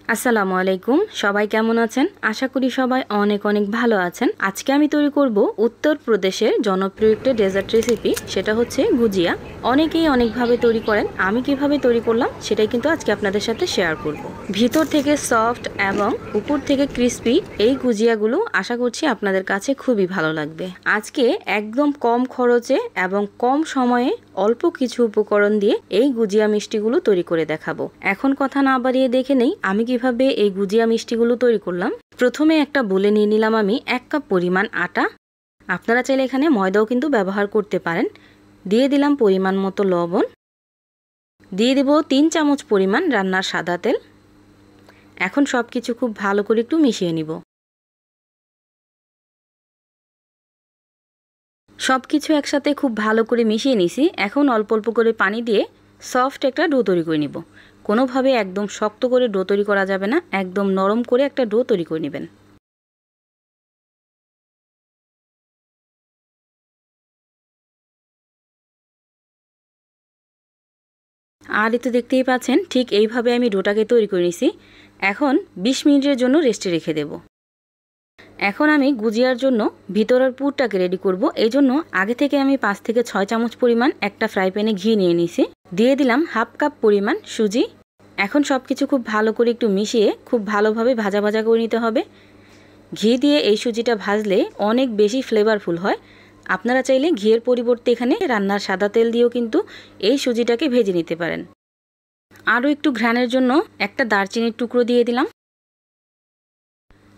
আসসালামু আলাইকুম। সবাই কেমন আছেন? আশা করি সবাই অনেক অনেক ভালো আছেন। আজকে আমি তৈরি করব উত্তরপ্রদেশের জনপ্রিয় একটা ডেজার্ট রেসিপি, সেটা হচ্ছে গুজিয়া। অনেকেই অনেকভাবে তৈরি করেন, আমি কিভাবে তৈরি করলাম সেটাই কিন্তু আজকে আপনাদের সাথে শেয়ার করব। ভিতর থেকে সফট এবং উপর থেকে ক্রিস্পি এই গুজিয়াগুলো আশা করছি আপনাদের কাছে খুবই ভালো লাগবে। আজকে একদম কম খরচে এবং কম সময়ে অল্প কিছু উপকরণ দিয়ে এই গুজিয়া মিষ্টিগুলো তৈরি করে দেখাবো। এখন কথা না বাড়িয়ে দেখে নেই আমি কিভাবে এই গুজিয়া মিষ্টিগুলো তৈরি করলাম। প্রথমে একটা বলে নিয়ে নিলাম আমি 1 কাপ পরিমাণ আটা। আপনারা চাইলে এখানে ময়দাও কিন্তু ব্যবহার করতে পারেন। দিয়ে দিলাম পরিমাণ মতো লবণ। দিয়ে দেব 3 চামচ পরিমাণ রান্নার সাদা তেল। এখন সব কিছু খুব ভালো করে একটু মিশিয়ে নিব। সব কিছু একসাথে খুব ভালো করে মিশিয়ে নিছি। এখন অল্প অল্প করে পানি দিয়ে সফট একটা ডো তৈরি করে নিব। কোনোভাবে একদম শক্ত করে ডো তৈরি করা যাবে না, একদম নরম করে একটা ডো তৈরি করে নেবেন। আর এই তো দেখতেই পাচ্ছেন ঠিক এইভাবে আমি ডোটাকে তৈরি করে নিছি। এখন 20 মিনিটের জন্য রেস্টে রেখে দেব। এখন আমি গুজিয়ার জন্য ভিতরের পুরটাকে রেডি করব। এই জন্য আগে থেকে আমি 5 থেকে 6 চামচ পরিমাণ একটা ফ্রাই প্যানে ঘি নিয়ে নিছি। দিয়ে দিলাম হাফ কাপ পরিমাণ সুজি। এখন সব কিছু খুব ভালো করে একটু মিশিয়ে খুব ভালোভাবে ভাজা ভাজা করে নিতে হবে। ঘি দিয়ে এই সুজিটা ভাজলে অনেক বেশি ফ্লেভারফুল হয়। আপনারা চাইলে ঘিয়ের পরিবর্তে এখানে রান্নার সাদা তেল দিয়েও কিন্তু এই সুজিটাকে ভেজে নিতে পারেন। আরও একটু ঘ্রাণের জন্য একটা দারচিনির টুকরো দিয়ে দিলাম।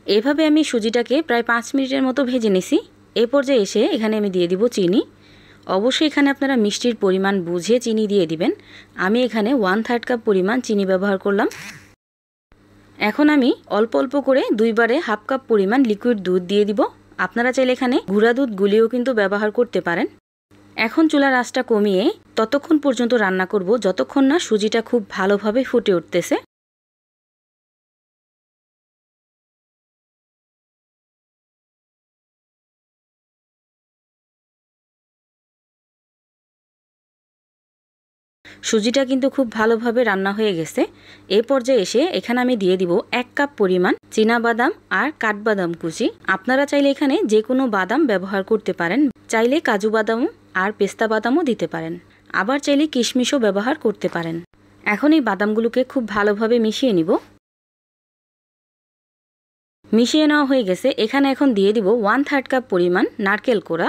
এভাবে আমি সুজিটাকে প্রায় 5 মিনিটের মতো ভেজে নিছি। এই পর্যায়ে এসে এখানে আমি দিয়ে দিব চিনি। অবশ্যই এখানে আপনারা মিষ্টির পরিমাণ বুঝে চিনি দিয়ে দিবেন। আমি এখানে 1/3 কাপ পরিমাণ চিনি ব্যবহার করলাম। এখন আমি অল্প অল্প করে 2 বারে হাফ কাপ পরিমাণ লিকুইড দুধ দিয়ে দিব। আপনারা চাইলে এখানে গুঁড়া দুধ গুলিয়েও কিন্তু ব্যবহার করতে পারেন। এখন চুলার আঁচটা কমিয়ে ততক্ষণ পর্যন্ত রান্না করব যতক্ষণ না সুজিটা খুব ভালোভাবে ফুটে উঠতেছে। সুজিটা কিন্তু খুব ভালোভাবে রান্না হয়ে গেছে। এই পর্যায়ে এসে এখানে আমি দিয়ে দিব 1 কাপ পরিমাণ চীনাবাদাম আর কাঠবাদাম কুচি। আপনারা চাইলে এখানে যে কোনো বাদাম ব্যবহার করতে পারেন। চাইলে কাজু বাদামও আর পেস্তা বাদামও দিতে পারেন। আবার চাইলে কিশমিশও ব্যবহার করতে পারেন। এখন এই বাদামগুলোকে খুব ভালোভাবে মিশিয়ে নিব। মিশিয়ে নেওয়া হয়ে গেছে। এখানে এখন দিয়ে দিব 1/3 কাপ পরিমাণ নারকেল কোড়া।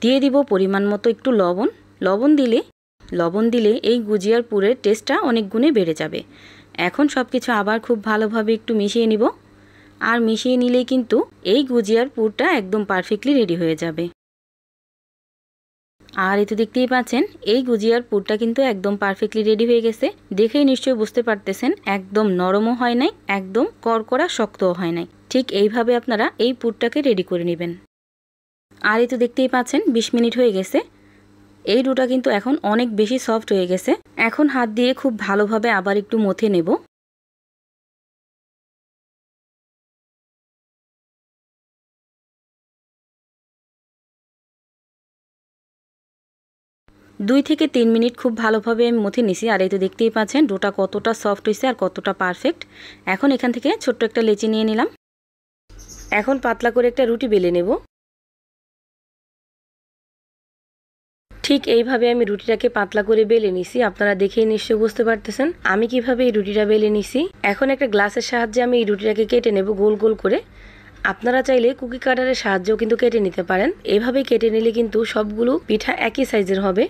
দিয়ে দিব পরিমাণ মতো একটু লবণ। লবণ দিলে এই গুজিয়ার পুরের টেস্টটা অনেক গুণে বেড়ে যাবে। এখন সব কিছু আবার খুব ভালোভাবে একটু মিশিয়ে নিব। আর মিশিয়ে নিলেই কিন্তু এই গুজিয়ার পুরটা একদম পারফেক্টলি রেডি হয়ে যাবে। আর এই তো দেখতেই পাচ্ছেন এই গুজিয়ার পুরটা কিন্তু একদম পারফেক্টলি রেডি হয়ে গেছে। দেখেই নিশ্চয়ই বুঝতে পারতেছেন একদম নরমও হয় নাই, একদম কড়কড়া শক্তও হয় নাই। ঠিক এইভাবে আপনারা এই পুরটাকে রেডি করে নেবেন। আর এই তো দেখতেই পাচ্ছেন 20 মিনিট হয়ে গেছে। এই ডোটা কিন্তু এখন অনেক বেশি সফট হয়ে গেছে। এখন হাত দিয়ে খুব ভালোভাবে আবার একটু মথে নেব। দুই থেকে 3 মিনিট খুব ভালোভাবে আমি মথে নিছি। আর এই তো দেখতেই পাচ্ছেন ডোটা কতটা সফট হয়েছে আর কতটা পারফেক্ট। এখন এখান থেকে ছোট্ট একটা লেচি নিয়ে নিলাম। এখন পাতলা করে একটা রুটি বেলে নেব। ঠিক এইভাবে আমি রুটিটাকে পাতলা করে বেলে নিছি। আপনারা দেখেই নিশ্চয়ই বুঝতে পারতেছেন আমি কিভাবে এই রুটিটা বেলে নিছি। এখন একটা গ্লাসের সাহায্যে আমি এই রুটিটাকে কেটে নেব গোল গোল করে। আপনারা চাইলে কুকি কাটারের সাহায্যেও কিন্তু কেটে নিতে পারেন। এভাবে কেটে নিলে কিন্তু সবগুলো পিঠা একই সাইজের হবে।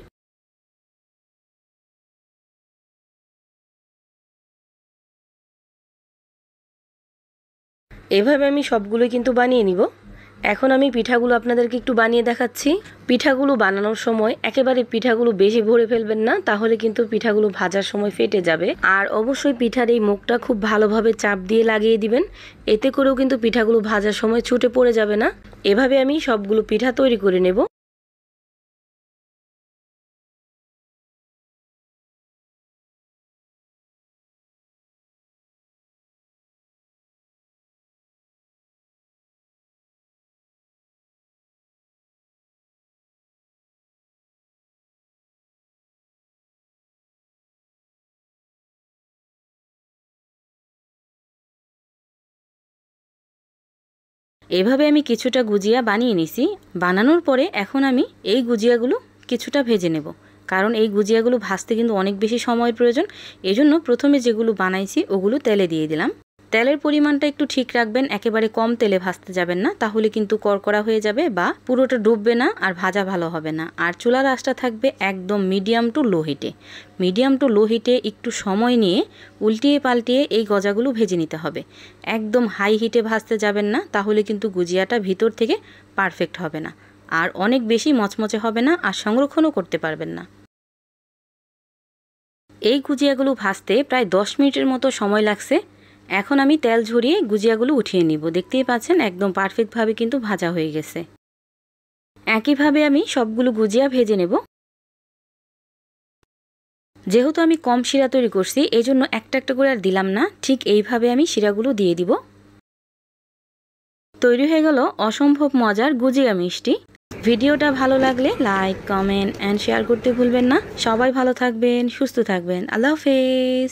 এভাবে আমি সবগুলো কিন্তু বানিয়ে নিব। এখন আমি পিঠাগুলো আপনাদেরকে একটু বানিয়ে দেখাচ্ছি। পিঠাগুলো বানানোর সময় একেবারে পিঠাগুলো বেশি ভরে ফেলবেন না, তাহলে কিন্তু পিঠাগুলো ভাজার সময় ফেটে যাবে। আর অবশ্যই পিঠার এই মুখটা খুব ভালোভাবে চাপ দিয়ে লাগিয়ে দিবেন। এতে করেও কিন্তু পিঠাগুলো ভাজার সময় ছুটে পড়ে যাবে না। এভাবে আমি সবগুলো পিঠা তৈরি করে নেব। এভাবে আমি কিছুটা গুজিয়া বানিয়ে নিছি। বানানোর পরে এখন আমি এই গুজিয়াগুলো কিছুটা ভেজে নেব, কারণ এই গুজিয়াগুলো ভাজতে কিন্তু অনেক বেশি সময়ের প্রয়োজন। এজন্য প্রথমে যেগুলো বানাইছি ওগুলো তেলে দিয়ে দিলাম। তেলের পরিমাণটা একটু ঠিক রাখবেন, একেবারে কম তেলে ভাজতে যাবেন না, তাহলে কিন্তু কড়কড়া হয়ে যাবে বা পুরোটা ডুববে না আর ভাজা ভালো হবে না। আর চুলার আঁচটা থাকবে একদম মিডিয়াম টু লো হিটে। মিডিয়াম টু লো হিটে একটু সময় নিয়ে উল্টিয়ে পাল্টিয়ে এই গজাগুলো ভেজে নিতে হবে। একদম হাই হিটে ভাজতে যাবেন না, তাহলে কিন্তু গুজিয়াটা ভিতর থেকে পারফেক্ট হবে না, আর অনেক বেশি মচমচে হবে না, আর সংরক্ষণও করতে পারবেন না। এই গুজিয়াগুলো ভাজতে প্রায় 10 মিনিটের মতো সময় লাগছে। এখন আমি তেল ঝরিয়ে গুজিয়াগুলো উঠিয়ে নিব। দেখতেই পাচ্ছেন একদম পারফেক্টভাবে কিন্তু ভাজা হয়ে গেছে। একইভাবে আমি সবগুলো গুজিয়া ভেজে নেব। যেহেতু আমি কম শিরা তৈরি করছি, এজন্য একটা একটা করে আর দিলাম না, ঠিক এইভাবে আমি শিরাগুলো দিয়ে দিব। তৈরি হয়ে গেল অসম্ভব মজার গুজিয়া মিষ্টি। ভিডিওটা ভালো লাগলে লাইক, কমেন্ট অ্যান্ড শেয়ার করতে ভুলবেন না। সবাই ভালো থাকবেন, সুস্থ থাকবেন। আল্লাহ হাফেজ।